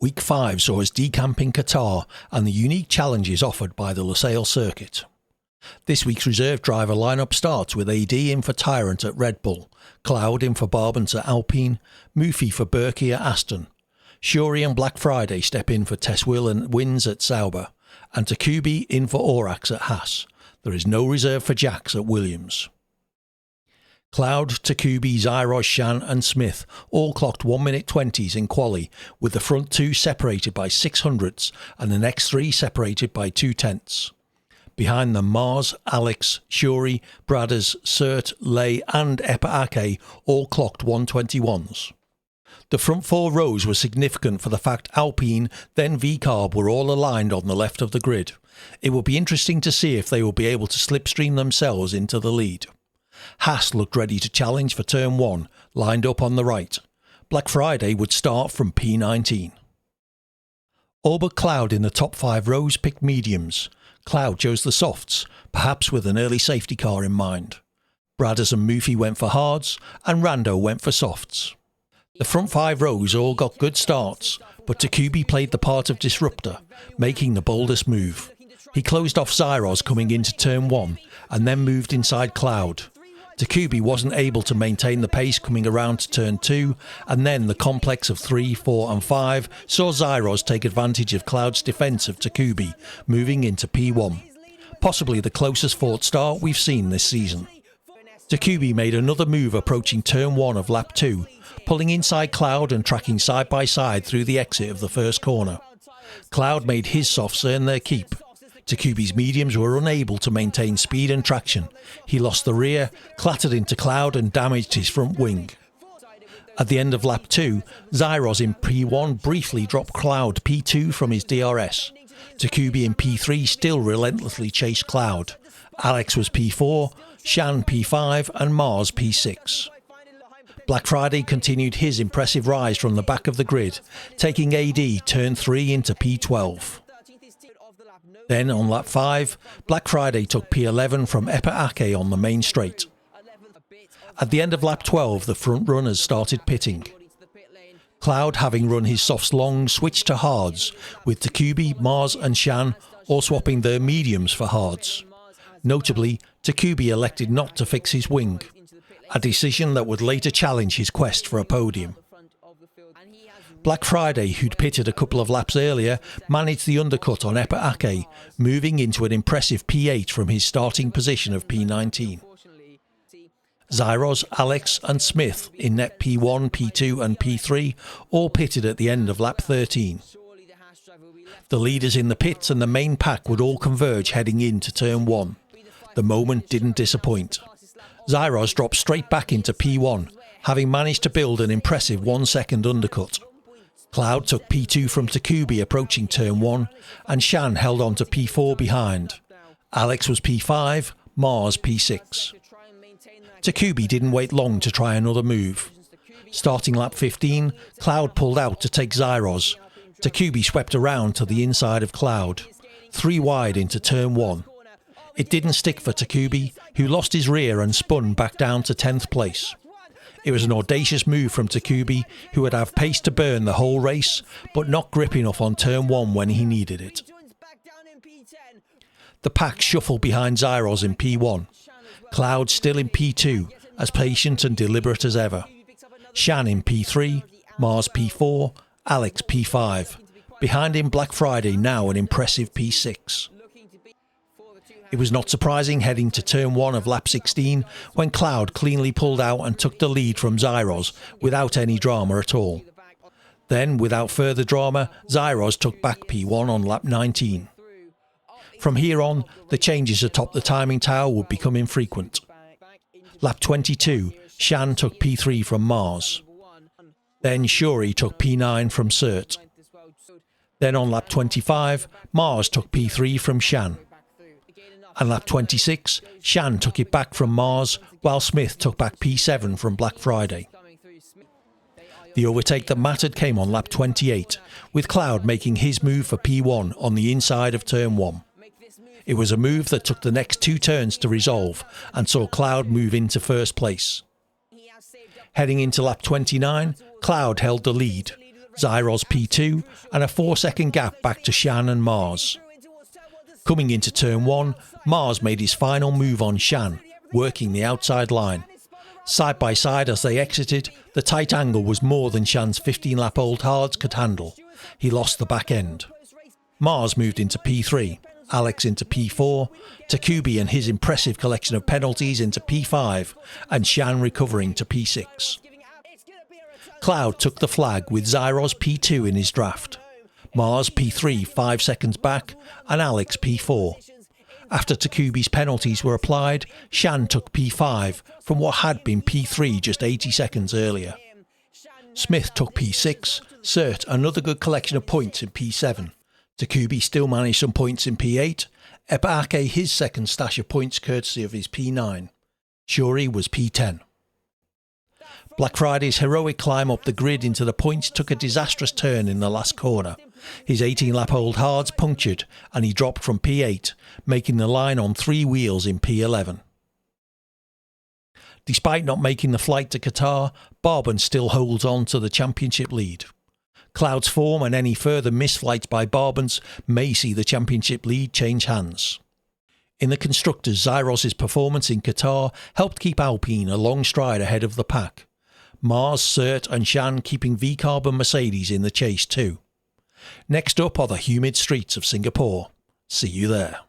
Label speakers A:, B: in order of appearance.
A: Week 5 saw us decamp in Qatar and the unique challenges offered by the Lusail circuit. This week's reserve driver lineup starts with AD in for Tyrant at Red Bull, Cloud in for Barbant at Alpine, Mufi for Berkey at Aston, Shuri and Black Friday step in for Teswill and Wins at Sauber, and Takubi in for Orax at Haas. There is no reserve for Jax at Williams. Cloud, Takubi, Zyros, Shan and Smith all clocked 1 minute 20s in quali, with the front two separated by 600ths and the next three separated by 2/10ths. Behind them, Mars, Alex, Shuri, Bradders, Sert, Lay and Epa Ake all clocked 121s. The front four rows were significant for the fact Alpine, then V-Carb were all aligned on the left of the grid. It will be interesting to see if they will be able to slipstream themselves into the lead. Haas looked ready to challenge for turn 1, lined up on the right. Black Friday would start from P19. All but Cloud in the top 5 rows picked mediums. Cloud chose the softs, perhaps with an early safety car in mind. Bradders and Mufi went for hards, and Rando went for softs. The front 5 rows all got good starts, but Takubi played the part of disruptor, making the boldest move. He closed off Zyros coming into turn 1, and then moved inside Cloud. Takubi wasn't able to maintain the pace coming around to turn 2, and then the complex of 3, 4 and 5 saw Zyros take advantage of Cloud's defence of Takubi, moving into P1. Possibly the closest fought start we've seen this season. Takubi made another move approaching turn 1 of lap 2, pulling inside Cloud and tracking side by side through the exit of the first corner. Cloud made his softs earn their keep. Takubi's mediums were unable to maintain speed and traction. He lost the rear, clattered into Cloud and damaged his front wing. At the end of lap 2, Zyros in P1 briefly dropped Cloud P2 from his DRS. Takubi in P3 still relentlessly chased Cloud. Alex was P4, Shan P5 and Mars P6. Black Friday continued his impressive rise from the back of the grid, taking AD turn 3 into P12. Then on lap 5, Black Friday took P11 from Epa Ake on the main straight. At the end of lap 12, the front runners started pitting. Cloud, having run his softs long, switched to hards, with Takubi, Mars and Shan all swapping their mediums for hards. Notably, Takubi elected not to fix his wing, a decision that would later challenge his quest for a podium. Black Friday, who'd pitted a couple of laps earlier, managed the undercut on Epa Ake, moving into an impressive P8 from his starting position of P19. Zyros, Alex and Smith in net P1, P2 and P3 all pitted at the end of lap 13. The leaders in the pits and the main pack would all converge heading into turn 1. The moment didn't disappoint. Zyros dropped straight back into P1, having managed to build an impressive 1 second undercut. Cloud took P2 from Takubi approaching turn 1, and Shan held on to P4 behind. Alex was P5, Mars P6. Takubi didn't wait long to try another move. Starting lap 15, Cloud pulled out to take Zyros. Takubi swept around to the inside of Cloud, 3 wide into turn 1. It didn't stick for Takubi, who lost his rear and spun back down to 10th place. It was an audacious move from Takubi, who would have pace to burn the whole race, but not grip enough on turn 1 when he needed it. The pack shuffled behind Zyros in P1. Cloud still in P2, as patient and deliberate as ever. Shan in P3, Mars P4, Alex P5. Behind him Black Friday, now an impressive P6. It was not surprising heading to turn 1 of lap 16 when Cloud cleanly pulled out and took the lead from Zyros without any drama at all. Then, without further drama, Zyros took back P1 on lap 19. From here on, the changes atop the timing tower would become infrequent. Lap 22, Shan took P3 from Mars. Then Shuri took P9 from Sert. Then on lap 25, Mars took P3 from Shan. And lap 26, Shan took it back from Mars, while Smith took back P7 from Black Friday. The overtake that mattered came on lap 28, with Cloud making his move for P1 on the inside of turn 1. It was a move that took the next 2 turns to resolve, and saw Cloud move into first place. Heading into lap 29, Cloud held the lead. Zyros P2 and a 4-second gap back to Shan and Mars. Coming into turn 1, Mars made his final move on Shan, working the outside line. Side by side as they exited, the tight angle was more than Shan's 15-lap-old hards could handle. He lost the back end. Mars moved into P3, Alex into P4, Takubi and his impressive collection of penalties into P5, and Shan recovering to P6. Cloud took the flag with Zyros P2 in his draft, Mars P3 5 seconds back, and Alex P4. After Takubi's penalties were applied, Shan took P5 from what had been P3 just 80 seconds earlier. Smith took P6, Sert another good collection of points in P7. Takubi still managed some points in P8, Epake his second stash of points courtesy of his P9. Shuri was P10. Black Friday's heroic climb up the grid into the points took a disastrous turn in the last corner. His 18-lap-old hards punctured and he dropped from P8, making the line on 3 wheels in P11. Despite not making the flight to Qatar, Barban still holds on to the championship lead. Cloud's form and any further missed flights by Barbans may see the championship lead change hands. In the constructors, Zyros' performance in Qatar helped keep Alpine a long stride ahead of the pack. Mars, Sert and Shan keeping V-Carb and Mercedes in the chase too. Next up are the humid streets of Singapore. See you there.